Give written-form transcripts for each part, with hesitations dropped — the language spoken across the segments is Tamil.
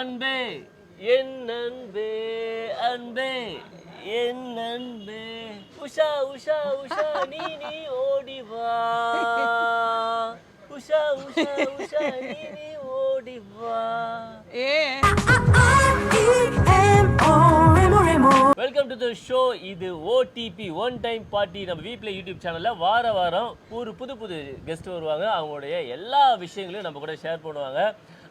அன்பே என் அன்பே அன்பே என் அன்பே உஷா உஷா உஷா நீ நீ ஓடிவா உஷா உஷா உஷா நீ நீ ஓடிவா. Welcome to the show. இது ஓடிபி ஒன் டைம் பார்ட்டி. நம்ம வீட்டில் யூடியூப் சேனலில் வாரம் ஒரு புது கெஸ்ட் வருவாங்க. அவங்களுடைய எல்லா விஷயங்களையும் நம்ம கூட ஷேர் பண்ணுவாங்க.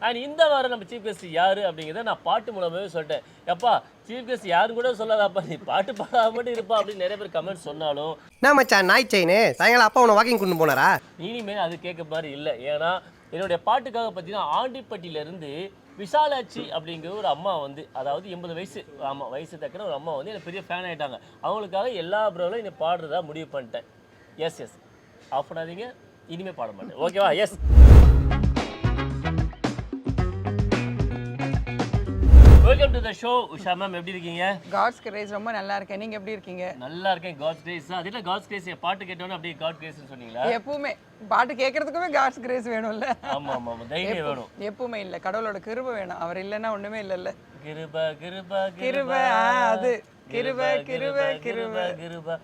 அண்ட் இந்த வாரம் நம்ம சீஃப் கெஸ்ட் யார் அப்படிங்கிறத நான் பாட்டு மூலமாகவே சொல்லிட்டேன். எப்பா சீஃப் கெஸ்ட் யாரும் கூட சொல்லாதாப்பா, நீ பாட்டு பாடாம மட்டும் இருப்பா அப்படின்னு நிறைய பேர் கமெண்ட் சொன்னாலும் நான் மச்சான் நாய் செயினு சாயங்காலம் அப்பா உன வாக்கிங் கொண்டு போனாரா? இனிமேல் அது கேட்க மாதிரி இல்லை. ஏன்னா என்னுடைய பாட்டுக்காக பார்த்தீங்கன்னா ஆண்டிப்பட்டியிலேருந்து விஷாலாட்சி அப்படிங்கிற ஒரு அம்மா வந்து, அதாவது 80 வயசு, ஆமாம் வயசு தக்கிற ஒரு அம்மா வந்து எனக்கு பெரிய ஃபேன் ஆகிட்டாங்க. அவங்களுக்காக எல்லா ப்ரோவிலும் என்னை பாடுறதா முடிவு பண்ணிட்டேன். எஸ் ஆஃப் பண்ணாதீங்க, இனிமேல் பாட மாட்டேன். ஓகேவா? Yes. Welcome to the show. Usha ma'am எப்படி இருக்கீங்க? காட்ஸ் கிரேஸ் ரொம்ப நல்லா இருக்கேன். நீங்க எப்படி இருக்கீங்க? நல்லா இருக்கேன். God's grace. அது என்ன காட்ஸ் கிரேஸ்? பாட்டு கேட்டோன்னே அப்படியே காட் கிரேஸ்னு சொன்னீங்களா? எப்பவுமே பாட்டு கேட்கறதுக்குமே காட்ஸ் கிரேஸ் வேணும்ல. ஆமா தைரியம் வேணும். எப்பவுமே இல்ல, கடவுளோட கிருபை வேணும். அவர் இல்லைன்னா ஒண்ணுமே இல்லைல்ல. கிருபா கிருபா கிருபை, அது கிருபை கிருபை கிருபை கிருபை.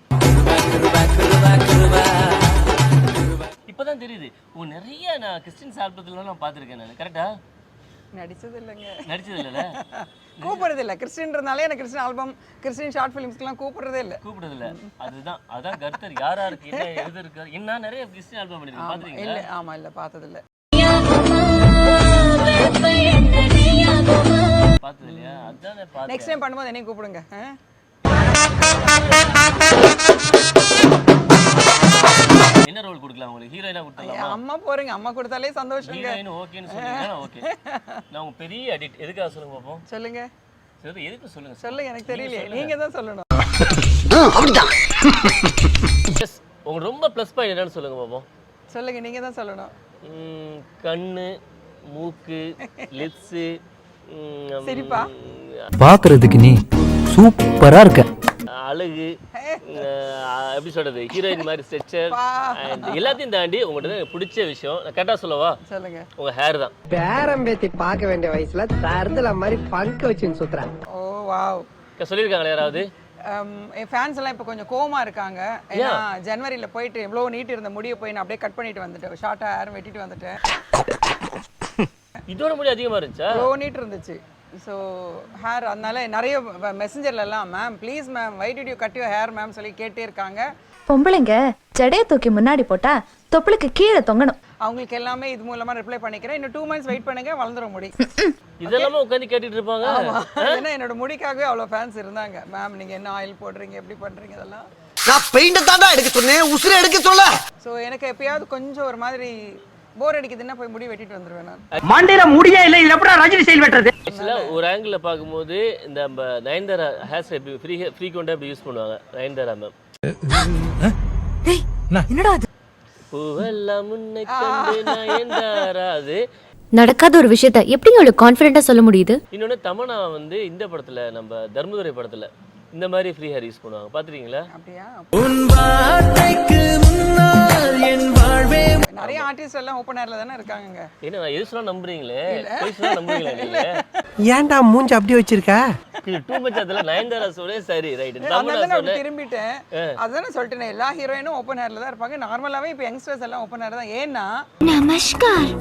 இப்பதான் தெரியுது நிறைய நான் கிறிஸ்டியன்ஸ் ஆல்பத்துல நான் பார்த்திருக்கேன். நான் கரெக்டா நடிச்சது இல்லைங்க. நடிச்சது இல்ல, கூப்பிடுறது இல்ல. கிறிஸ்டியன்றனாலே எனக்கு கிறிஸ்டியன் ஆல்பம், கிறிஸ்டியன் ஷார்ட் ஃபிலிம்ஸ்க்குலாம் கூப்பிடுறதே இல்ல. கூப்பிடுறது இல்ல. அதான் கர்த்தர் யாருக்கு என்ன எழுதி இருக்காரு. இன்னும் நிறைய கிறிஸ்டியன் ஆல்பம் பண்ணிருக்கீங்க, பாத்தீங்களா? இல்ல, ஆமா, இல்ல, பார்த்தது இல்ல. பார்த்தது இல்லையா? அதானே பார்த்தேன். நெக்ஸ்ட் டைம் பண்ணும்போது என்னையும் கூப்பிடுங்க. என்ன ரோல் கொடுக்கலாம் உங்களுக்கு? ஹீரோயினா கொடுத்தலாமா? அம்மா போறீங்க, அம்மா கொடுத்தாலே சந்தோஷங்க. ஹீரோயின் ஓகேன்னு சொன்னீங்கன்னா ஓகே. நான் உங்க பெரிய எடிட் எதுக்காக சொல்லுங்க பாப்போம். சொல்லுங்க. சரி, எதுக்கு சொல்லுங்க. சொல்லுங்க, எனக்கு தெரியல. நீங்க தான் சொல்லணும். எஸ், உங்க ரொம்ப ப்ளஸ் பாயிண்ட் என்னன்னு சொல்லுங்க பாப்போம். சொல்லுங்க, நீங்க தான் சொல்லணும். கண்ணு, மூக்கு, லிப்ஸ், சரிப்பா. பாக்குறதுக்கு நீ சூப்பரா இருக்க. அழகு, எப்படி சொல்றது, ஹீரோயின் மாதிரி ஸ்ட்ரக்சர் அண்ட் எல்லாத்தையும் தாண்டி உங்கள்கிட்ட பிடிச்ச விஷயம் நான் கரெக்டாக சொல்லவா? சொல்லுங்க. உங்க ஹேர் தான். பேரம்பேத்தி பார்க்க வேண்டிய வயசுல தருதல மாதிரி பங்கு வச்சுன்னு சுத்துறாங்க. ஓ வாவ். சொல்லியிருக்காங்களா யாராவது? என் ஃபேன்ஸ் எல்லாம் இப்போ கொஞ்சம் கோவமா இருக்காங்க. ஏன்னா ஜனவரியில் போயிட்டு எவ்வளோ நீட்டு இருந்த முடியை போய் நான் அப்படியே கட் பண்ணிட்டு வந்துட்டேன். ஷார்ட்டாக ஹேர் வெட்டிட்டு வந்துட்டேன். இதோட முடி அதிகமாக இருந்துச்சா? எவ்வளோ நீட்டு இருந்துச்சு. ஸோ ஹேர், அதனால நிறைய மெசஞ்சர்லாம் ma'am please ma'am why did you cut your hair ma'am சொல்லி கேட்டே இருக்காங்க. பொம்பளைங்க ஜடைய தூக்கி முன்னாடி போட்டா தொப்புளுக்கு கீழே தொங்கணும். அவங்களுக்கு எல்லாமே இது மூலமா ரிப்ளை பண்ணிக்கிறேன். இன்னும் 2 months வெயிட் பண்ணுங்க, வளர்ந்துரும் முடி. இதெல்லாமே உட்காந்து கேட்டுட்டு இருப்பாங்க. ஏன்னா என்னோட முடிக்காகவே அவ்வளோ ஃபேன்ஸ் இருந்தாங்க. மேம் நீங்க என்ன ஆயில் போடுறீங்க, எப்படி பண்றீங்க இதெல்லாம். நான் பெயிண்ட் தாண்டா எடுக்க சொன்னேன், உசுரை எடுக்க சொல்ல. ஸோ எனக்கு எப்பயாவது கொஞ்சம் ஒரு மாதிரி போர் அடிக்குதுன்னா போய் முடி வெட்டிட்டு வந்துருவேன் நான். மண்டையில முடியே இல்ல, இது எப்படா ரஜினி ஸ்டைல் வெட்டறது? ஆக்சுவலா ஒரு ஆங்கிள் பார்க்கும்போது இந்த நயன்தாரா ஹேர் ஸ்டைல் ஃப்ரீக்வெண்டா இப்படி யூஸ் பண்ணுவாங்க நயன்தாரா மேம். என்னடா அது? பூவெல்லாம் முன்னை கண்டு நயன்தாரா. அது நடக்காத ஒரு விஷயத்தை எப்படி உங்களுக்கு கான்ஃபிடென்ட்டா சொல்ல முடியுது? இன்னொன்று தமன்னா வந்து இந்த படத்துல, நம்ம தர்மதுரை படத்துல இந்த மாதிரி ஃப்ரீ ஹேர் யூஸ் பண்ணுவாங்க, பாத்துறீங்களா? அப்படியா? நிறைய நிறைய ஆர்டிஸ்ட் எல்லாம் ஓப்பன் ஏர்ல தானே இருக்காங்க. என்ன நான் எது சொன்னா நம்புறீங்களே? போய் சொன்னா நம்புறீங்களா நீங்க? ஏன்டா மூஞ்சி அப்படி வச்சிருக்க? Too much. அதெல்லாம் நயன்தாரா சொல்றே சரி, ரைட். அதனால நான் திரும்பிட்டேன். அதானே சொல்லிட்டேன், எல்லா ஹீரோயினும் ஓப்பன் ஏர்ல தான் இருப்பாங்க. நார்மலாவே இப்போ யங்ஸ்டர்ஸ் எல்லாம் ஓப்பன் ஏர் தான். ஏன்னா நமஸ்கார்.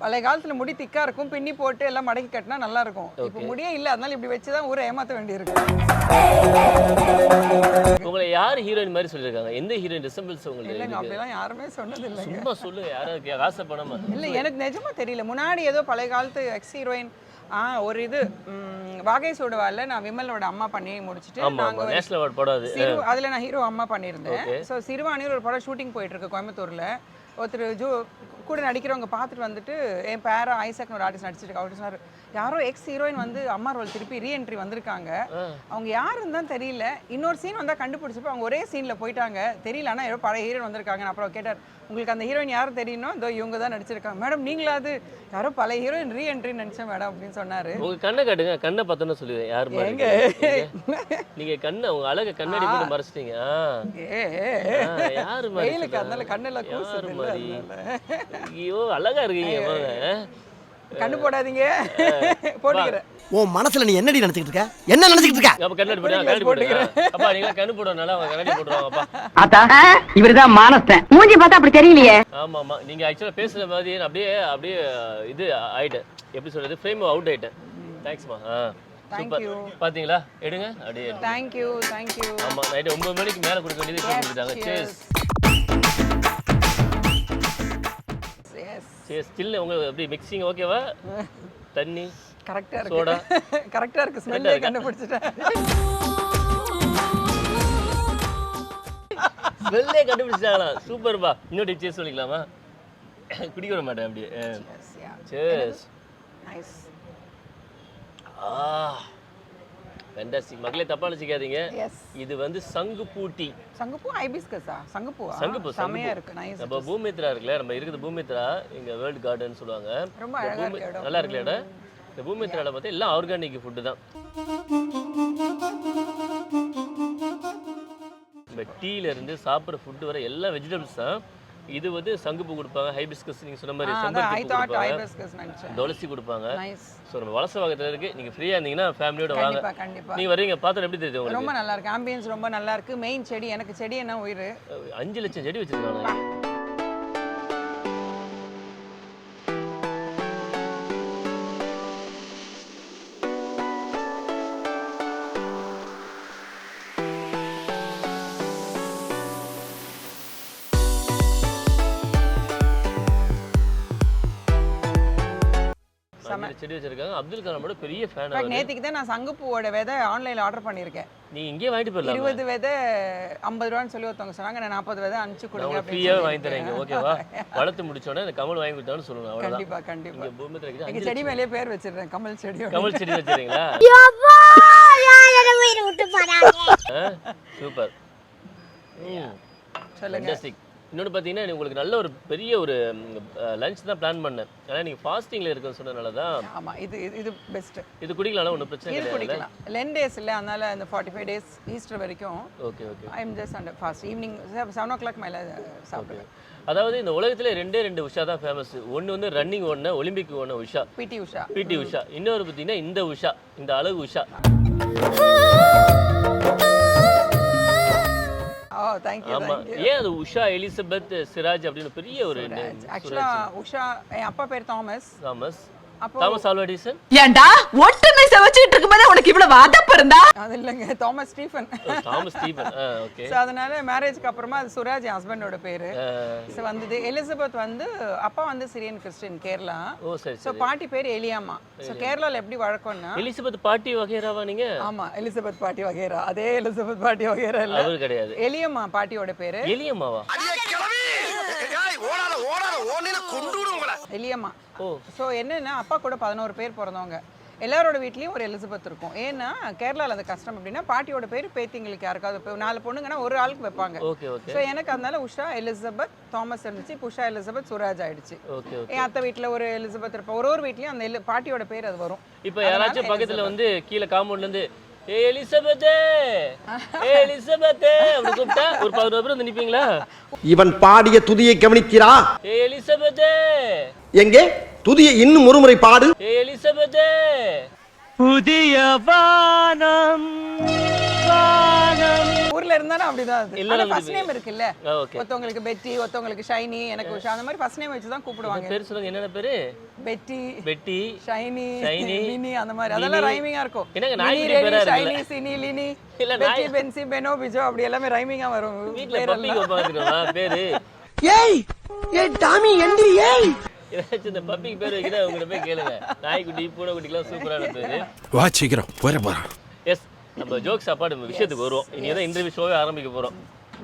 பழைய காலத்துல முடி திக்கா இருக்கும், பின்னி போட்டு எல்லாம் மடக்கி கட்டினா நல்லா இருக்கும். இப்போ முடியே இல்ல, அதனால இப்படி வச்சுதான் ஊரை ஏமாத்த வேண்டியிருக்கு. உங்களை யார் ஹீரோயின் மாதிரி சொல்லிருக்காங்க? எந்த ஹீரோயின் ரிசம்பிள்ஸ் உங்களுக்கு? இல்லங்க, அப்படிலாம் யாருமே சொன்னது இல்லைங்க. சும்மா சொல்லுங்க, யாராவது ஆசை பண்ணாம. இல்ல, எனக்கு நிஜமா தெரியல. முன்னாடி ஏதோ பழைய காலத்து எக்ஸ் ஹீரோயின் ஒரு இது வாகை சூடுவால நான் விமலோட அம்மா பண்ணி முடிச்சுட்டு நாங்க நேஷனல் அவார்ட் படம் அதுல நான் ஹீரோ அம்மா பண்ணியிருந்தேன். ஸோ சிறுவாணியில் ஒரு படம் ஷூட்டிங் போயிட்டு இருக்கு கோயம்புத்தூர்ல. ஒருத்தர் கூட நடிக்கிறவங்க பார்த்துட்டு வந்துட்டு என் பேரா ஐசக்னு ஒரு ஆர்டிஸ்ட் நடிச்சிட்டு அவர் சொன்னார், யாரோ எக்ஸ் ஹீரோயின் வந்து அம்மா ரோல் திருப்பி ரீஎன்ட்ரி வந்திருக்காங்க, அவங்க யாருன்னு தான் தெரியல, இன்னொரு சீன் வந்தால் கண்டுபிடிச்சப்போ அவங்க ஒரே சீனில் போயிட்டாங்க, தெரியல ஆனால் ஏதோ பழைய ஹீரோயின் வந்திருக்காங்க. அப்புறம் கேட்டார், உங்களுக்கு அந்த ஹீரோயின் யாரும் தெரியணும்? இதோ இவங்க தான் நடிச்சிருக்காங்க. மேடம் நீங்களா? அது யாரோ பழைய ஹீரோயின் ரீஎன்ட்ரி நினச்சேன் மேடம் அப்படின்னு சொன்னார். உங்க கண்ணை காட்டுங்க, கண்ணை பார்த்தோன்னு சொல்லுவேன் யார் எங்க நீங்க கண்ணை, உங்க அழகை கண்ணாடி போட்டு மறைச்சிட்டீங்க. யாரு வெயிலுக்கு அதனால கண்ணெல்லாம் கூசுது. ஐயோ அழகா இருக்கீங்க. கண்ணு போடாதீங்க போட்டுக்கிறேன். உன் மனசுல நீ என்னடி நினைச்சிட்டு இருக்க? என்ன நினைச்சிட்டு இருக்க? அப்ப கண்ணாடி போடுங்க. அப்பா நீங்க கண்ணு போடுறதுனால அவங்க கண்ணாடி போடுவாங்கப்பா. ஆத்தா இவர்தான் மானஸ்தன். மூஞ்சி பார்த்தா அப்படி தெரியலையே. ஆமா ஆமா, நீங்க ஆக்சுவலா பேசுற மாதிரி அப்படியே இது ஆயிட்டேன், எப்படி சொல்றது, ஃப்ரேம் அவுட் ஆயிட்டேன். தேங்க்ஸ்மா. சூப்பர். பாத்தீங்களா, எடுங்க அப்படியே. Thank you. ஆமா, நைட் 9 மணிக்கு மேல கொடுக்க வேண்டியது கொடுத்துட்டாங்க. cheers. cheers. ஸ்டில் உங்களுக்கு எப்படி மிக்சிங் ஓகேவா? தண்ணி கரெக்ட்டா இருக்கு. சோடா கரெக்ட்டா இருக்கு. ஸ்மெல்லே கண்டுபிடிச்சிட்டேன். ஸ்மெல்லே கண்டுபிடிச்சாங்களா? சூப்பர்பா. இன்னொரு cheers சொல்லிக்கலாமா? குடிக்க விட மாட்டேன் அப்படியே. cheers. நைஸ். ஃபேண்டாஸ்டிக். மக்களே தப்பா நினைச்சுக்காதீங்க. Yes. இது வந்து சங்குப்பூட்டி. சங்குப்பூ ஹைபிஸ்கஸா? சங்குப்பூவா? சங்குப்பூ செமையா இருக்கு. நைஸ். நம்ம பூமித்ரா இருக்குல்ல, நம்ம இருக்குது பூமித்ரா, இங்க வேர்ல்ட் கார்டன் சொல்லுவாங்க. ரொம்ப அழகா இருக்கு இடம். நல்லா இருக்குல்ல இடம்? இந்த பூமித்ரால பார்த்தா எல்லாம் ஆர்கானிக் ஃபுட்டு தான். இந்த டீல இருந்து சாப்பிட்ற ஃபுட் வர எல்லா வெஜிடபிள்ஸ் தான். இது வந்து சங்குப்பூ கொடுப்பாங்க, ஹைபிஸ்கஸ் நீங்க சொன்ன மாதிரி செம்பருத்தி கொடுப்பாங்க, துளசி கொடுப்பாங்க. ஸோ நம்ம வலசவாக்கத்தில் இருக்கு. நீங்க ஃப்ரீயா இருந்தீங்கன்னா ஃபேமிலியோட வாங்க. கண்டிப்பா. நீங்க வரீங்க, பார்த்தா எப்படி தெரியுது உங்களுக்கு? ரொம்ப நல்லா இருக்கு. ஆம்பியன்ஸ் ரொம்ப நல்லா இருக்கு. மெயின் செடி, எனக்கு செடி என்ன உயிர். 5 லட்சம் செடி வச்சிருக்காங்க. செடி வச்சிருக்காங்க. அப்துல் கலாமோட பெரிய ஃபேன். நேத்திக்கு தான் நான் சங்குப்பூவோட விதை ஆன்லைன்ல ஆர்டர் பண்ணிருக்கேன். நீ இங்கே வாங்கிட்டு போயிடலாம். 20 விதை 50 ரூபான்னு சொல்லி ஒருத்தவங்க சொன்னாங்க. நான் 40 விதை அனுப்பிச்சு கொடுங்க அப்படின்னு ஃப்ரீயா வாங்கி தரேங்க. ஓகேவா? வளர்த்து முடிச்சோனே இந்த கமல் வாங்கி கொடுத்தான்னு சொல்லுங்க. அவ்வளவுதான். கண்டிப்பா கண்டிப்பா. இங்க பூமித்ரா கிட்ட எங்க செடி மேலயே பேர் வச்சிருக்கேன், கமல் செடி. கமல் செடி வச்சிருக்கீங்களா? சூப்பர். ஃபேண்டாஸ்டிக். இன்னொன்று பார்த்தீங்கன்னா உங்களுக்கு நல்ல ஒரு பெரிய ஒரு லஞ்ச் தான் பிளான் பண்ணேன். ஏன்னா நீங்கள் ஃபாஸ்டிங்கில் இருக்குன்னு சொன்னதுனால தான். ஆமாம், இது பெஸ்ட். இது குடிக்கலாம், ஒன்றும் பிரச்சனை கிடையாது. குடிக்கலாம். 10 days இல்லை, அதனால அந்த 45 days ஈஸ்டர் வரைக்கும். Okay okay. I am just under fast. Evening 7 o'clock மேலே சாப்பிடுவேன். அதாவது இந்த உலகத்தில் 2 உஷா தான் ஃபேமஸ். ஒன்று வந்து ரன்னிங் ஒன்று, ஒலிம்பிக் ஒன்று உஷா, பிடி உஷா. இன்னொரு பார்த்தீங்கன்னா இந்த உஷா, இந்த அழகு உஷா. ஆமா, ஏன் அது உஷா எலிசபெத் சிராஜ் அப்படின்னு பெரிய ஒரு ஆக்சுவலா உஷா, என் அப்பா பேர் தாமஸ். Thomas Alva Edison. ஏண்டா ஒட்டுமை செவச்சிட்டு இருக்கும்போது உனக்கு இவ்வளவு வாதப்பு இருந்தா? அது இல்லங்க, தாமஸ் ஸ்டீஃபன். ஓகே. சோ அதனால மேரேஜ்க்கு அப்புறமா அது சுராஜ் என் ஹஸ்பண்டோட பேரு. சோ வந்தது. எலிசபெத் வந்து அப்பா வந்து சிரியன் கிறிஸ்டியன், கேரளா. ஓ சரி. சோ பாட்டி பேர் எலியாமா. சோ கேரளால எப்படி வழக்கம்னா எலிசபெத் பாட்டி வகைராவா நீங்க? ஆமா, எலிசபெத் பாட்டி வகைரா. அதே எலிசபெத் பாட்டி வகைரா இல்ல, அது கிடையாது. எலியம்மா பாட்டியோட பேரு. எலியம்மாவா? எலியம்மா. சோ என்னன்னா அப்பா கூட 11 பேர் பிறந்தவங்க. எல்லாரோட வீட்லயும் ஒரு எலிசபெத் இருக்கும். ஏன்னா கேரளால அது கஷ்டம். அப்படின்னா பாட்டியோட பேர் பேத்திங்களுக்கு யாருக்காவது 4 பொண்ணுங்கன்னா ஒரு ஆளுக்கு வைப்பாங்க. சோ எனக்கு அதனால உஷா எலிசபெத் தாமஸ் இருந்துச்சு. உஷா எலிசபெத் சுராஜ் ஆயிடுச்சு. என் அத்தை வீட்டுல ஒரு எலிசபெத் இருப்பா. ஒரு வீட்லயும் அந்த பாட்டியோட பேர் அது வரும். இப்ப யாராச்சும் பக்கத்துல வந்து கீழே காம்பவுண்ட்ல இருந்து எலிசபெத்தே எலிசபெத்தே அப்படி கூப்பிட்டா ஒரு 11 பேர் வந்து நிப்பீங்களா? இவன் பாடிய துதியை கவனித்தீரா? எலிசபெத்தே எங்கே துதியை இன்னும் ஒருமுறை பாடு. எலிசபெத்தே. புதிய வானம் வானம். ஊர்ல இருந்தாலும் அப்படிதான். அது ஃபர்ஸ்ட் நேம் இருக்குல்ல, ஒருத்தவங்களுக்கு பெட்டி, ஒருத்தவங்களுக்கு ஷைனி, எனக்கு உஷா, அந்த மாதிரி ஃபர்ஸ்ட் நேம் வச்சு தான் கூப்பிடுவாங்க. பேர் சொல்லுங்க, என்னென்ன பேரு? பெட்டி, ஷைனி, மினி, அந்த மாதிரி. அதெல்லாம் ரைமிங்கா இருக்கும். என்னங்க நாய் பேரா இருக்கு? ஷைனி, சினி, லினி, பெட்டி, பென்சி, பெனோ, பிஜோ, அப்படி எல்லாமே ரைமிங்கா வரும். வீட்ல பப்பி வைப்பாங்கமா பேரு? ஏய் ஏய் டாமி எந்திரி. ஏய் ஏதாச்சும் இந்த பப்பிக்கு பேர் வைக்கிறா உங்களை போய் கேளுங்க. நாய்க்குட்டி, பூனைக்குட்டிலாம் சூப்பரான பேரு. வா சீக்கிரம் போற போறோம். எஸ், நம்ம ஜோக் சாப்பாடு விஷயத்துக்கு வருவோம். இனி தான் இன்டர்வியூ ஷோவே ஆரம்பிக்க போறோம்.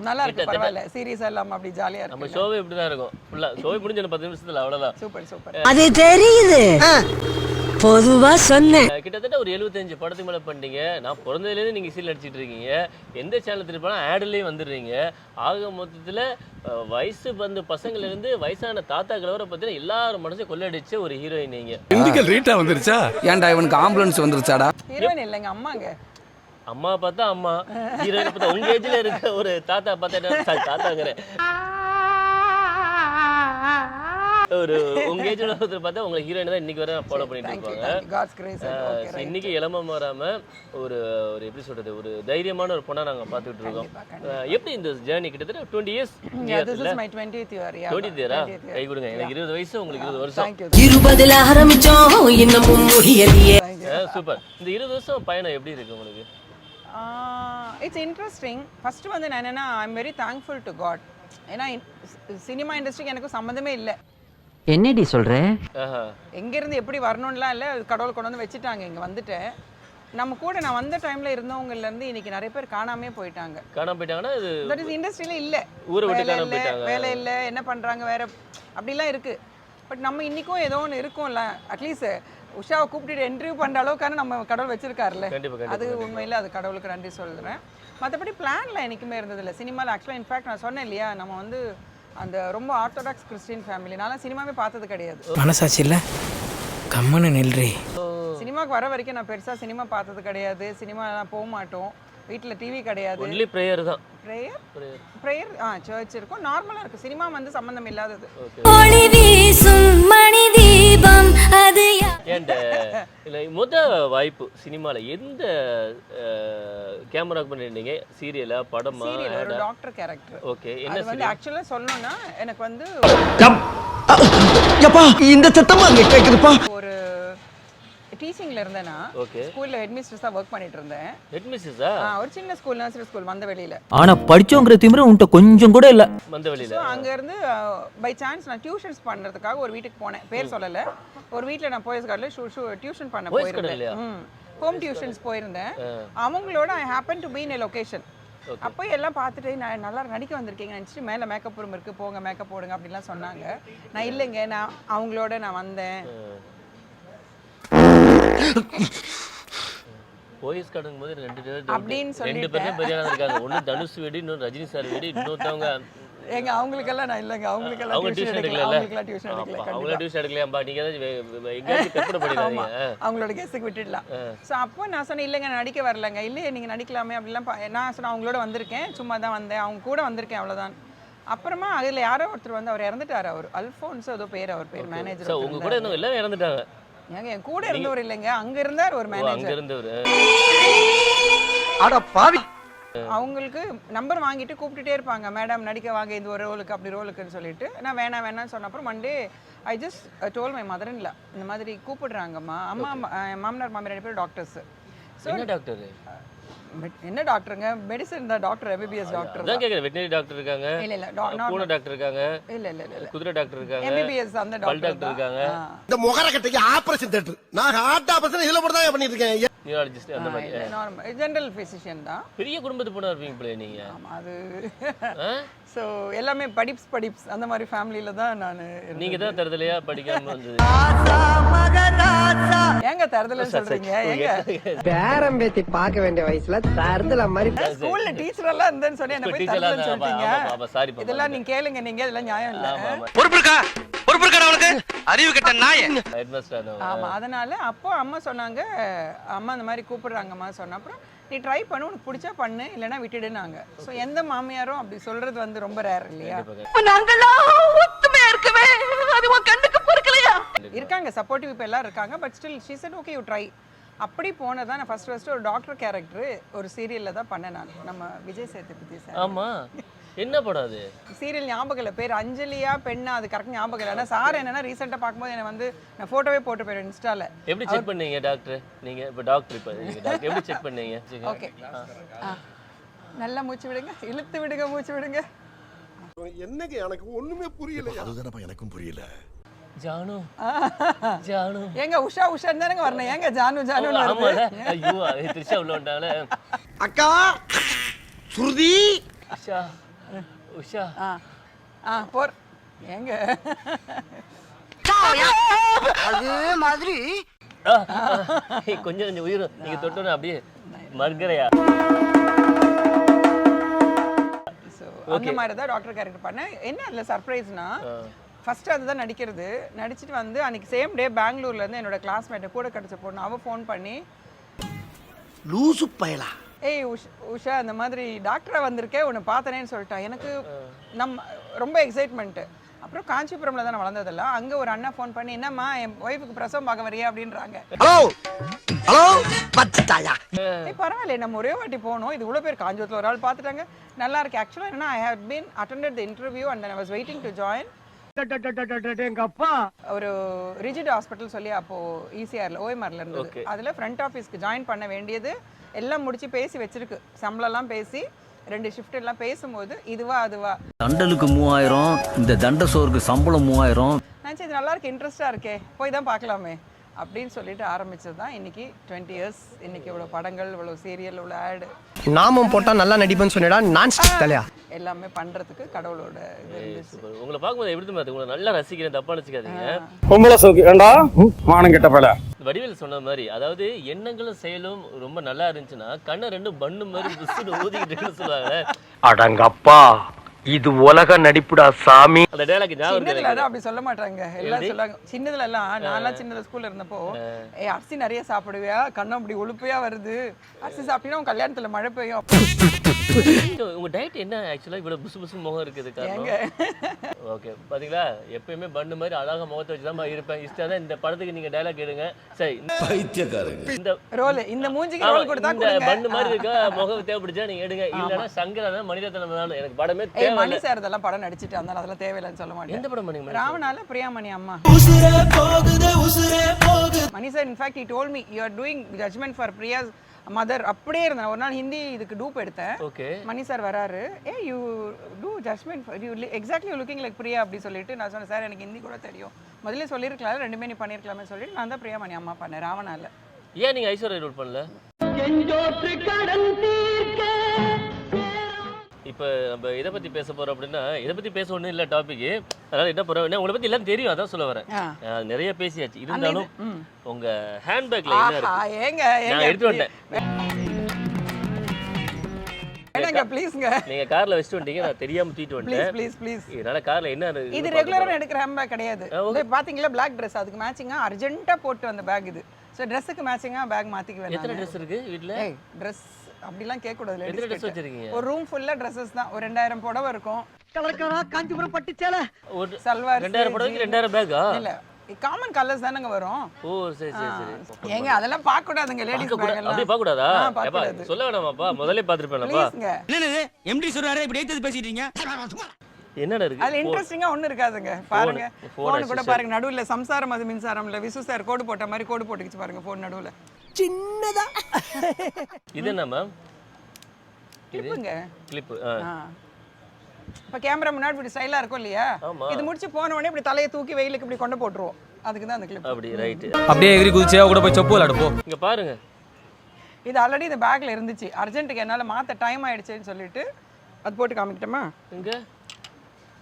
நல்லா இருக்கு, பரவாயில்ல. சீரியஸா இல்லாம அப்படி ஜாலியா இருக்கு. நம்ம ஷோவே இப்படி தான் இருக்கும். ஃபுல்லா ஷோவே முடிஞ்ச 10 நிமிஷத்துல அவ்வளவுதான். சூப்பர். அது தெரியுது, பொதுவா சொன்னேன். கிட்டத்தட்ட ஒரு 75 படத்துக்கு மேல பண்ணிட்டீங்க. நான் பிறந்ததுலேருந்து நீங்க சீரியல் நடிச்சிட்டு இருக்கீங்க. எந்த சேனல் திருப்பினா ஆடுலயும் வந்துடுறீங்க. ஆக மொத்தத்துல வயசு வந்து பசங்கள்ல இருந்து வயசான தாத்தாக்கள் வரை பார்த்தீங்கன்னா எல்லாரும் மனசையும் கொள்ளடிச்ச ஒரு ஹீரோயின் நீங்க. இண்டிகல் ரீட்டா வந்துருச்சா? ஏன்டா இவனுக்கு ஆம்புலன்ஸ் வந்துருச்சாடா? ஹீரோயின் இல்லங்க, அம்மாங்க. அம்மா பார்த்தா அம்மா, ஹீரோயின் பார்த்தா உங்க ஏஜ்ல இருக்க ஒரு தாத்தா பார்த்தா தாத்தாங்கிற. ஒரு உங்க ஏஜ்ல ஒருத்தர் பார்த்தா உங்களை ஹீரோயின் தான் இன்னைக்கு வரை ஃபாலோ பண்ணிட்டு இருப்பாங்க. God's grace. So, இன்னைக்கு இளம மாறாம ஒரு ஒரு எப்படி சொல்றது ஒரு தைரியமான ஒரு பொண்ணா நாங்க பார்த்துட்டு இருக்கோம். எப்படி இந்த ஜேர்னி கிட்டத்தட்ட 20 years This is my 20th year. 20th year கை கொடுங்க. எனக்கு 20 வயசு, உங்களுக்கு 20 வருஷம். Thank you. 20ல ஆரம்பிச்சோம் இன்னமும் முடியலையே. சூப்பர். இந்த 20 வருஷம் பயணம் எப்படி இருக்கு உங்களுக்கு? It's interesting. ஃபர்ஸ்ட் வந்து நான் என்னன்னா I am very thankful to God. ஏன்னா சினிமா இண்டஸ்ட்ரிக்கு எனக்கு சம்மந்தமே இல்லை. என்னடி சொல்ற? எங்கேருந்து எப்படி வரணும்லாம் இல்லை, கடவுள் கொண்டு வந்து வச்சுட்டாங்க. இங்கே வந்துட்டேன். நம்ம கூட நான் வந்த டைமில் இருந்தவங்கலேருந்து இன்னைக்கு நிறைய பேர் காணாமே போயிட்டாங்க. காணாம போயிட்டாங்கன்னா இது தட் இஸ் இண்டஸ்ட்ரியில் இல்லை, ஊரை விட்டு காணாம போயிட்டாங்க. வேலை இல்லை, என்ன பண்ணுறாங்க வேற அப்படிலாம் இருக்குது. பட் நம்ம இன்றைக்கும் ஏதோ ஒன்று இருக்கும்ல, அட்லீஸ்ட் உஷாவை கூப்பிட்டு இன்டர்வியூ பண்ணுற அளவுக்கான நம்ம கடவுள் வச்சிருக்காருல்ல. அது உண்மையில் அது கடவுளுக்கு நன்றி சொல்கிறேன். மற்றபடி பிளான்லாம் என்றைக்குமே இருந்ததில்லை சினிமாவில். ஆக்சுவலாக இன்ஃபேக்ட் நான் சொன்னேன் இல்லையா, நம்ம வந்து அந்த ரொம்ப ஆர்த்தடாக்ஸ் கிறிஸ்டின் ஃபேமிலி. நான் சினிமாவே பார்த்தது கிடையாது. மனசாட்சி இல்ல கம்மனு நில்றி. சினிமாவுக்கு வர வரைக்கும் நான் பெருசாக சினிமா பார்த்தது கிடையாது. சினிமாலாம் போக மாட்டோம். வீட்டில் டிவி கிடையாது. ஒன்லி ப்ரேயர் தான். ப்ரேயர் சர்ச் இருக்கும், நார்மலாக இருக்குது. சினிமா வந்து சம்மந்தம் இல்லாதது. ஒளி வீசும் மணி தீபம் அது ஏன்ட இல்லை முத வாய்ப்பு சினிமாவில் எந்த கேமராக்கு பண்ணிருந்தீங்க? சீரியலா, படமா? சீரியல் ஒரு டாக்டர் கேரக்டர். ஓகே. அது என்ன வந்து ஆக்சுவலாக சொல்லணும்னா எனக்கு வந்து இந்த சத்தமா அங்க கேக்குதுப்பா. ஒரு டீச்சிங்ல இருந்தேனா, ஸ்கூல்ல ஹெட்மிஸ்ட்ரஸா வர்க் பண்ணிட்டு இருந்தேன். ஹெட்மிஸ்ட்ரஸா? ஒரு சின்ன ஸ்கூல், நர்சரி ஸ்கூல் மந்தவெளியில. ஆனா படிச்சோங்கற திமிர உன்ட்ட கொஞ்சம் கூட இல்ல. மந்தவெளியில. சோ அங்க இருந்து பை சான்ஸ் நான் டியூஷன்ஸ் பண்றதுக்காக ஒரு வீட்டுக்கு போனேன். பேர் சொல்லல. ஒரு வீட்ல நான் போயஸ் கார்ட்ல டியூஷன் பண்ண போயிருந்தேன். ஹோம் டியூஷன்ஸ் போயிருந்தேன். அவங்களோட I happen to be in a location. அப்போ எல்லாம் பார்த்துட்டு நான் நல்லா நடிக்க வந்திருக்கீங்க நினச்சிட்டு மேலே மேக்கப் ரூம் இருக்குது, போங்க மேக்கப் போடுங்க அப்படின்லாம் சொன்னாங்க. நான் இல்லைங்க, நான் அவங்களோட நான் வந்தேன். போயஸ் கார்டுங்கும் போது அப்படின்னு ரெண்டு பேரும் பெரிய இருக்காங்க. ஒன்று தனுஷ் வீடு, இன்னொரு ரஜினி சார் வீடு, இன்னொருத்தவங்க எங்க அவங்களுக்கெல்லாம் நான் இல்லைங்க, அவங்களுக்கெல்லாம் அவங்க டியூஷன் எடுக்கல. அவங்கள டியூஷன் எடுக்கலையாம்பா, நீங்க எங்கேயாச்சும் கற்பனை பண்ணிடாதீங்க. அவங்களோட கெஸ்ஸுக்கு விட்டுடலாம். ஸோ அப்போ நான் சொன்னேன் இல்லைங்க நான் நடிக்க வரலங்க. இல்லையே நீங்கள் நடிக்கலாமே அப்படிலாம். நான் சொன்னேன் அவங்களோட வந்திருக்கேன், சும்மா தான் வந்தேன், அவங்க கூட வந்திருக்கேன், அவ்வளோதான். அப்புறமா அதில் யாரோ ஒருத்தர் வந்து அவர் இறந்துட்டார். அவர் அல்ஃபோன்ஸ் ஏதோ பேர், அவர் பேர் மேனேஜர். உங்க கூட இன்னும் எல்லாம் இறந்துட்டாங்க. ஏங்க என் கூட இருந்தவர் இல்லைங்க, அங்க இருந்தார் ஒரு மேனேஜர். அங்க இருந்தவர். அட பாவி. அவங்களுக்கு நம்பர் வாங்கிட்டு கூப்பிட்டுட்டே இருப்பாங்க, மேடம் நடிக்க வாங்க இந்த ஒரு ரோலுக்கு அப்படி ரோலுக்குன்னு சொல்லிட்டு. நான் வேணாம்னு சொன்ன அப்புறம் Monday I just told my mother in law, இந்த மாதிரி கூப்பிடுறாங்கம்மா. அம்மா மாமனார் மாமியார் 2 பேரும் டாக்டர்ஸ். என்ன டாக்டர்? என்ன டாக்டருங்க? மெடிசன் தான் டாக்டர், எம்பிபிஎஸ் டாக்டர் தான் கேக்குறேன். வெட்டனரி டாக்டர் இருக்காங்க, இல்ல பூனை டாக்டர் இருக்காங்க, இல்ல குதிரை டாக்டர் இருக்காங்க, எம்பிபிஎஸ் அந்த டாக்டர் இருக்காங்க. இந்த முகர கட்டைக்கு ஆபரேஷன் தியேட்டர். நான் ஹார்ட் ஆபரேஷன் இதுல போட்டு தான் பண்ணிட்டு இருக்கேன். நியூராலஜிஸ்ட் அந்த மாதிரி நார்மல் ஜெனரல் ஃபிசிஷியன் தான். பெரிய குடும்பத்து பொண்ணா இருப்பீங்க போல நீங்க. ஆமா அது. சோ எல்லாமே படிப்ஸ் அந்த மாதிரி ஃபேமிலில தான் நான். நீங்க தான் தரதலையா படிக்காம வந்தது. ஏங்க தரதலன்னு சொல்றீங்க? ஏங்க பேரம் பேத்தி பார்க்க வேண்டிய வயசுல தரதல மாதிரி ஸ்கூல்ல டீச்சர் எல்லாம் இருந்தேன்னு சொல்லி என்ன போய் தரதலன்னு சொல்றீங்க. ஆமா சாரி பா. இதெல்லாம் நீங்க கேளுங்க, நீங்க இதெல்லாம் நியாயம் இல்ல. பொறுப்பு இருக்கா அவனுக்கு? அறிவு கெட்ட நாயே. ஹெட்மாஸ்டர். ஆமா அதனால அப்போ அம்மா சொன்னாங்க, அம்மா இந்த மாதிரி கூப்பிடுறாங்கம்மா சொன்ன அப்புறம் நீ ட்ரை பண்ணு, உனக்கு பிடிச்சா பண்ணு, இல்லைன்னா விட்டுடுனாங்க. ஸோ எந்த மாமியாரும் அப்படி சொல்றது வந்து ரொம்ப ரேர் இல்லையா? நாங்கெல்லாம் ஒத்துமையா இருக்கவே அது உன் கண்ணுக்கு பொறுக்கலையா? இருக்காங்க சப்போர்ட்டிவ் இப்போ எல்லாம் இருக்காங்க. But still she said okay you try. அப்படி போனதான் நான் ஃபர்ஸ்ட் ஒரு டாக்டர் கேரக்டர் ஒரு சீரியல்ல தான் பண்ணேன் நான். நம்ம விஜய் சேதுபதி சார். ஆமா என்ன படம் அது? சீரியல் ஞாபகம் இல்லை, பேர் அஞ்சலியா பெண்ணா, அது கரெக்ட் ஞாபகம் இல்லை. ஆனால் சார் என்னன்னா ரீசெண்டாக பார்க்கும்போது என்ன வந்து நான் ஃபோட்டோவே போட்டு போயிடுவேன் இன்ஸ்டால. எப்படி செக் பண்ணீங்க டாக்டர்? நீங்க இப்போ டாக்டர், இப்போ நீங்க டாக்டர் எப்படி செக் பண்ணீங்க? ஓகே நல்லா மூச்சு விடுங்க, இழுத்து விடுங்க, மூச்சு விடுங்க. என்னங்க எனக்கு ஒண்ணுமே புரியல. அதுதானப்பா எனக்கும் புரியல. ஜானு ஜானு ஏங்க உஷான்னு தானங்க வரணும், ஏங்க ஜானு ஆமால. ஐயோ திருஷா உள்ள வந்தால. அக்கா சுருதி உஷா போர் ஏங்க அது மாதிரி கொஞ்சம் உயிர் நீங்க தொட்டோன்னு அப்படியே மர்கரையா. அந்த மாதிரி தான் டாக்டர் கேரக்டர் பண்ணேன். என்ன அதில் சர்ப்ரைஸ்னா ஃபர்ஸ்ட் அதுதான் நடிச்சிட்டு வந்து அன்னைக்கு சேம் டே பெங்களூர்ல இருந்து என்னோட கிளாஸ்மேட்டை கூட கிடைச்ச பொண்ணு அவ ஃபோன் பண்ணி லூசு பயலா, ஏய் உஷா இந்த மாதிரி டாக்டரா வந்திருக்கேன் உன்னை பார்த்தனேன்னு சொல்லிட்டா. எனக்கு ரொம்ப எக்ஸைட்மெண்ட். அப்புறம் காஞ்சிபுரம்ல தான் வளர்ந்ததெல்லாம். அங்க ஒரு அண்ணா ஃபோன் பண்ணி, என்னம்மா என் ஒய்ஃபுக்கு பிரசவம் பார்க்க வரியா அப்படின்றாங்க. ஹலோ ஹலோ பச்சட்டாயா பரவாயில்ல, நம்ம ஒரே வாட்டி போனோம், இது இவ்வளோ பேர் காஞ்சிபுரத்தில் ஒரு ஆள் பார்த்துட்டாங்க, நல்லா இருக்கு. ஆக்சுவலாக என்னன்னா, I have been attended the interview and I was waiting to join. எங்க அப்பா ஒரு ரிஜிட் ஹாஸ்பிட்டல் சொல்லி அப்போ ஈசிஆர்ல ஓஎம்ஆர்ல இருந்தது. அதுல ஃப்ரண்ட் ஆஃபீஸ்க்கு ஜாயின் பண்ண வேண்டியது எல்லாம் முடிச்சு பேசி வச்சிருக்கு, சம்பளம்லாம் பேசி 2 ஷிஃப்ட் எல்லாம் பேசும்போது இதுவா அதுவா, தண்டலுக்கு 3000, இந்த தண்ட சோறுக்கு சம்பளம் 3000. நினச்சி இது நல்லா இருக்கு, இன்ட்ரெஸ்டா இருக்கே, போய் தான் பார்க்கலாமே அப்படின்னு சொல்லிட்டு ஆரம்பிச்சது தான். இன்னைக்கு 20 இயர்ஸ். இன்னைக்கு இவ்வளோ படங்கள், இவ்வளோ சீரியல், இவ்வளோ ஆடு, நாமும் போட்டா நல்லா நடிப்பேன்னு சொன்னடா நான் தலையா எல்லாமே பண்றதுக்கு கடவுளோட இது இருந்துச்சு. உங்களை பார்க்கும்போது எப்படி தெரியுமா, உங்களை நல்லா ரசிக்கிறேன், தப்பா நினைச்சுக்காதீங்க. பொம்பளை சோக்கு ஏண்டா மானம் கெட்ட பல. வடிவேல் சொன்ன மாதிரி, அதாவது எண்ணங்களும் செயலும் ரொம்ப நல்லா இருந்துச்சுன்னா கண்ணை 2 பண்ணு மாதிரி புசுன்னு ஊதிக்கிட்டு இருக்குன்னு சொல்லுவாங்க. அடங்கப்பா, இது உலக நடிப்புடா சாமி. அந்த டயலாக் ஞாபகம் சின்னதுல இருக்கு. அப்படி சொல்ல மாட்டாங்க, எல்லாம் சொல்லுவாங்க. சின்னதுல எல்லாம், நான்லாம் சின்னதுல ஸ்கூல்ல இருந்தப்போ, அரிசி நிறைய சாப்பிடுவியா, கண்ணம் அப்படி உழுப்பையா வருது, அரிசி சாப்பிட்டீங்கன்னா உன் கல்யாணத்துல மழை பெய்யும். உங்க டயட் என்ன ஆக்சுவலா இவ்வளவு புசு புசு முகம் இருக்குது காரணம்? ஓகே, பாத்தீங்களா, எப்பயுமே பண்ணு மாதிரி அழகா முகத்தை வச்சுதான் இருப்பேன். இஷ்டம் இந்த படத்துக்கு நீங்க டயலாக் எடுங்க. சரி, இந்த ரோல், இந்த மூஞ்சிக்கு ரோல் கொடுத்தா கொடுங்க. பண்ணு மாதிரி இருக்க முகம் தேவைப்படுச்சா நீங்க எடுங்க. இல்லன்னா சங்கரான மனிதத்தனம் தான். எனக்கு படமே மணி சார் இதெல்லாம் படம் நடிச்சிட்டு அதனால அதெல்லாம் தேவையில்லைன்னு சொல்ல மாட்டேன். எந்த படம் பண்ணீங்க? ராவணால பிரியாமணி அம்மா. Mani sir in fact he told me you are doing judgment for Priya's mother. அப்படியே இருந்தேன். ஒரு நாள் ஹிந்தி இதுக்கு டூப் எடுத்தேன். ஓகே, மணி சார் வராரு, you do judgment for you exactly looking like Priya அப்படி சொல்லிட்டு நான் சொன்னேன், சார் எனக்கு ஹிந்தி கூட தெரியும், முதல்ல சொல்லிருக்கலாம், ரெண்டுமே நீ பண்ணிருக்கலாமே சொல்லிட்டு நான் தான் பிரியாமணி அம்மா பண்ணேன் ராவணால. ஏன் நீங்க ஐஸ்வர்யா ரோல் பண்ணல? இப்போ நம்ம இதை பற்றி பேச போகிறோம் அப்படின்னா, இதை பற்றி பேச ஒன்றும் இல்லை டாபிக். அதனால் என்ன போகிறோம், உங்களை பற்றி எல்லாம் தெரியும், அதான் சொல்ல வரேன். நிறைய பேசியாச்சு. இருந்தாலும் உங்கள் ஹேண்ட்பேக்கில் என்ன இருக்கு நான் எடுத்து வந்தேன். நீங்க கார்ல வச்சிட்டு வந்தீங்க, நான் தெரியாம தூக்கிட்டு வந்தேன். Please please. இதனால கார்ல என்ன இது ரெகுலரா எடுக்கிற ஹேண்ட்பேக் கிடையாது. பாத்தீங்களா, Black dress அதுக்கு மேட்சிங்கா அர்ஜென்ட்டா போட்டு வந்த பேக் இது. சோ Dressக்கு மேட்சிங்கா பேக் மாத்திக்க வேணாம். எத்தனை Dress இருக்கு வீட்ல? Dress அப்படிலாம் கேட்க கூடாது. எத்தனை Dress வச்சிருக்கீங்க? ஒரு ரூம் ஃபுல்லா Dresses தான். ஒரு 2000 புடவை இருக்கும். கலர்கலரா காஞ்சிபுரம் பட்டு சேலை, ஒரு சல்வார். 2000 புடவைக்கு 2000 பேக்கா? இல்ல, காமன் கலர்ஸ் தானங்க வரும். ஓ சரி சரி சரி. ஏங்க அதெல்லாம் பார்க்க கூடாதுங்க, லேடிஸ் பேக் எல்லாம். அப்படியே பார்க்க கூடாதா? ஏப்பா சொல்ல வேணாமாப்பா, முதல்ல பாத்துறேன்ப்பா. என்னது எம்டி சொல்றாரு, இப்படி ஏத்து பேசிட்டு இருக்கீங்க? என்னடா இருக்கு அதுல இன்ட்ரஸ்டிங்கா ஒண்ணு இருக்காதுங்க. பாருங்க, போன் கூட பாருங்க, நடுவுல சம்சாரம் அது மின்சாரம்ல விசு சார் கோடு போட்ட மாதிரி கோடு போட்டுக்கிச்சு பாருங்க, போன் நடுவுல சின்னதா. இது என்ன மேம்? கிளிப்புங்க, கிளிப். இப்ப கேமரா முன்னாடி இப்படி ஸ்டைலா இருக்கும் இல்லையா, இது முடிச்சு போன உடனே இப்படி தலையை தூக்கி வெயிலுக்கு இப்படி கொண்டு போட்டுருவோம், அதுக்கு தான் அந்த கிளிப். அப்படி ரைட். அப்படியே எகிரி குதிச்சே கூட போய் செப்பு விளையாடு போ. இங்க பாருங்க, இது ஆல்ரெடி இந்த பேக்ல இருந்துச்சு, அர்ஜென்ட்டுக்கு என்னால மாத்த டைம் ஆயிடுச்சுன்னு சொல்லிட்டு அது போட்டு காமிக்கிட்டோமா. இங்க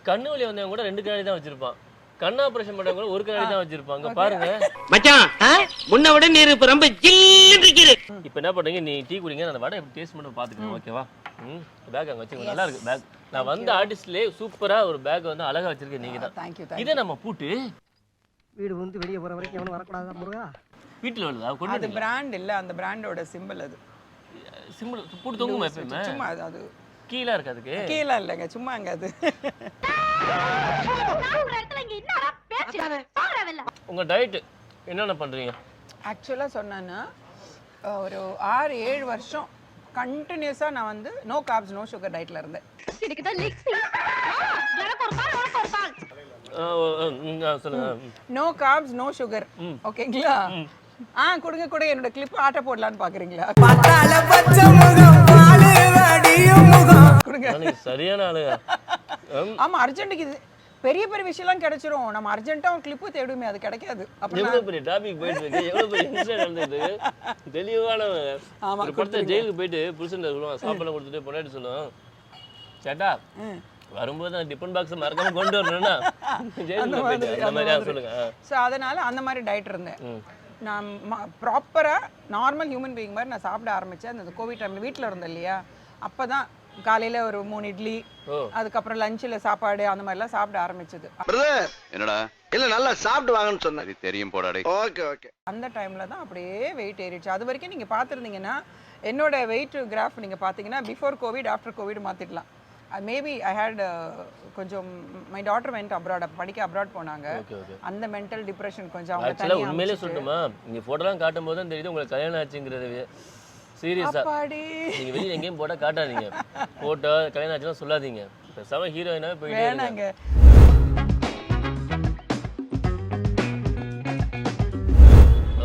கண்ணு வலி வந்தவங்க கூட 2 கண்ணாடி தான் வச்சிருப்பான், கண் ஆபரேஷன் பண்ணவங்க கூட 1 கண்ணாடி தான் வச்சிருப்பாங்க. பாருங்க மச்சான், முன்ன விட நீர் இப்ப ரொம்ப ஜில்லுன்னு இருக்குது. இப்போ என்ன பண்ணுங்க, நீ டீ குடிங்க, நான் வடை எப்படி டேஸ்ட் பண்ணி பாத்துக்கிறேன். ஓகேவா? பேக் அங்க வச்சுக்கோங்க, நல்லா இருக்கு பேக். நான் வந்த ஆர்டிஸ்ட்லயே சூப்பரா ஒரு பேக் வந்து அழகா வச்சிருக்கேன் நீங்க தான். Thank you. இதை நம்ம பூட்டு வீடு வந்து வெளிய போற வரைக்கும் எவனும் வரக்கூடாதா முருகா? வீட்டுல வருதா? அது பிராண்ட் இல்ல, அந்த பிராண்டோட சிம்பிள் அது. சிம்பிள் பூட்டு தொங்குமா எப்பயுமே? சும்மா அது கீழே இருக்கு, அதுக்கு கீழே இல்லைங்க, சும்மா அங்க அது. உங்க டயட் என்னென்ன பண்றீங்க? ஆக்சுவலா சொன்னா ஒரு 6-7 வருஷம் கண்டினியூஸா நான் வந்து நோ கார்ப்ஸ் நோ சுகர் டயட்ல இருந்தேன். சொல்லுங்க. நோ கார்ப்ஸ் நோ சுகர், ஓகேங்களா? கொடுங்க கூட என்னோட கிளிப் ஆட்ட போடலான்னு பாக்குறீங்களா? சரியான ஆளுங்க. ஆமா, அர்ஜென்ட்டுக்கு இது பெரிய பெரிய விஷயம்லாம் கிடைச்சிரும், நம்ம அர்ஜென்ட்டா ஒரு கிளிப்பு தேடுமே, அது கிடைக்காது. எவ்வளவு பெரிய டாபிக் போயிட்டு இருக்கு, எவ்வளவு பெரிய இன்சிடென்ட் நடந்துட்டு இருக்கு. தெளிவான ஒரு படத்தை ஜெயிலுக்கு போயிட்டு புருஷன் சொல்லுவான், சாப்பாடு கொடுத்துட்டு பொண்டாட்டி சொல்லுவான், சேட்டா வரும்போது அந்த டிஃபன் பாக்ஸ் மறக்காம கொண்டு வரணும்னா ஜெயிலுக்கு போயிட்டு அந்த மாதிரி சொல்லுங்க. ஸோ அதனால அந்த மாதிரி டயட் இருந்தேன் நான். ப்ராப்பராக நார்மல் ஹியூமன் பீயிங் மாதிரி நான் சாப்பிட ஆரம்பித்தேன். அந்த கோவிட் டைமில் வீட்டில் இருந்தேன் இல்லையா, அப்போ தான் காலையில் ஒரு 3 இட்லி, அதுக்கப்புறம் லஞ்சில் சாப்பாடு, அந்த மாதிரிலாம் சாப்பிட ஆரம்பிச்சது. என்னடா இல்ல நல்லா சாப்பிட்டு வாங்கன்னு சொன்னேன். தெரியும் போடாடே. Okay okay. அந்த டைமில் தான் அப்படியே வெயிட் ஏறிடுச்சு. அது வரைக்கும் நீங்கள் பார்த்துருந்தீங்கன்னா என்னோட வெயிட் கிராஃப் நீங்கள் பார்த்தீங்கன்னா பிஃபோர் கோவிட் ஆஃப்டர் கோவிட் மாற்றிடலாம். மேபி ஐ ஹேட் கொஞ்சம் மை டாட்டர் வெண்ட் அப்ராட் படிக்க அப்ராட் போனாங்க. அந்த மென்டல் டிப்ரெஷன் கொஞ்சம் அவங்க ஆக்சுவலா உண்மையிலே சொல்லட்டுமா, நீங்க போட்டோலாம் காட்டும் போது தான் தெரியுது உங்களுக்கு கல்யாணம் ஆச்சுங்கிறது. சீரியஸா நீங்க வெளியில எங்கேயும் போட்டா காட்டாதீங்க, போட்டோ கல்யாணம் ஆச்சுலாம் சொல்லாதீங்க. பேசாம ஹீரோயினாவே போயிட்டே இருங்க.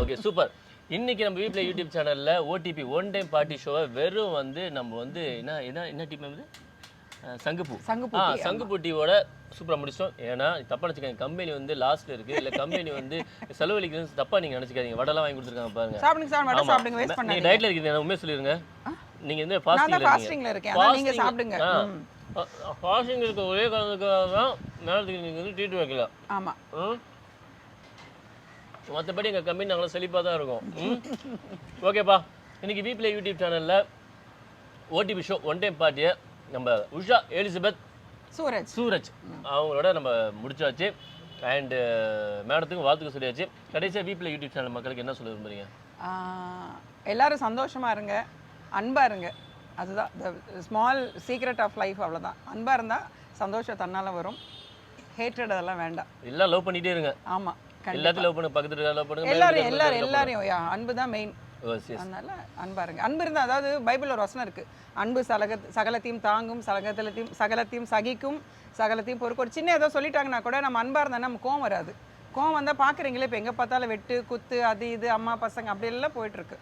Okay super. இன்னைக்கு நம்ம வீட்டில் யூடியூப் சேனல்ல ஓடிபி ஒன் டைம் பார்ட்டி ஷோவை வெறும் வந்து நம்ம வந்து என்ன டீம் வந்து சங்குப்பூட்டியோட சூப்பராக முடிச்சோம். ஏன்னா தப்பா நினச்சிக்காங்க, கம்பெனி வந்து லாஸ்ட்ல இருக்கு, இல்லை கம்பெனி வந்து செலவழிக்கிறது தப்பா நீங்க நினைச்சுக்காதீங்க. வடலாம் வாங்கி கொடுத்துருக்காங்க பாருங்க. நீங்க டயட்ல இருக்கீங்க, உண்மையை சொல்லிருங்க. நீங்க வந்து ஃபாஸ்டிங்ல இருக்கீங்க. ஃபாஸ்டிங் இருக்க ஒரே காரணத்துக்காக தான் நேரத்துக்கு நீங்க வந்து ட்ரீட் வைக்கல. ஆமா, மற்றபடி எங்கள் கம்பெனி நாங்களும் செழிப்பாக தான் இருக்கோம். ஓகேப்பா, இன்னைக்கு வீப்ளே யூடியூப் சேனலில் ஓடிபி ஷோ ஒன் டைம் பார்ட்டியை நம்ம உஷா எலிசபெத் சூரஜ் அவங்களோட நம்ம முடிச்சாச்சு. அண்டு மேடத்துக்கும் வாழ்த்துக்கு சொல்லியாச்சு. கடைசியாக வீப்ளே யூடியூப் சேனல் மக்களுக்கு என்ன சொல்ல விரும்புறீங்க? எல்லாரும் சந்தோஷமா இருங்க, அன்பா இருங்க. அதுதான் ஸ்மால் சீக்ரெட் ஆஃப் லைஃப். அவ்வளோதான். அன்பா இருந்தால் சந்தோஷம் தன்னால் வரும். ஹேட்ரட் அதெல்லாம் வேண்டாம். எல்லாம் லவ் பண்ணிகிட்டே இருங்க. ஆமாம், எல்லாத்தையும் லவ் பண்ணுங்க, பக்கத்துல லவ் பண்ணுங்க, எல்லாரையும். அன்பு தான் மெயின். அதனால அன்பா இருங்க. அன்பு இருந்தால், அதாவது பைபிள் ஒரு வசனம் இருக்கு, அன்பு சகலத்தையும் தாங்கும், சகலத்தையும் சகிக்கும், சகலத்தையும் பொறுக்கும். ஒரு சின்ன ஏதோ சொல்லிட்டாங்கன்னா கூட நம்ம அன்பா இருந்தா நம்ம கோவம் வராது. கோவம் வந்தால் பார்க்குறீங்களே, இப்போ எங்கே பார்த்தாலும் வெட்டு குத்து அது இது அம்மா பசங்க அப்படி எல்லாம் போயிட்டு இருக்கு.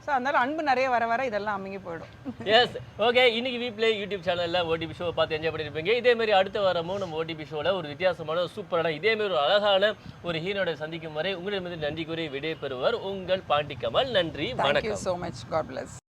ஸோ அதனால அன்பு நிறைய வர வர இதெல்லாம் அமுங்கி போயிடும். எஸ் ஓகே, இன்னைக்கு வீப்ளே யூடியூப் சேனலில் ஓடிபி ஷோவை பார்த்து என்ஜாய் பண்ணியிருப்பீங்க. இதேமாரி அடுத்த வாரமும் நம்ம ஓடிபி ஷோவில் ஒரு வித்தியாசமான சூப்பரான இதேமாரி ஒரு அழகான ஒரு ஹீரோட சந்திக்கும் வரை உங்களிடமிருந்து நன்றி கூறி விடை பெறுவார் உங்கள் பாண்டி கமல். நன்றி, வணக்கம். Thank you so much. God bless.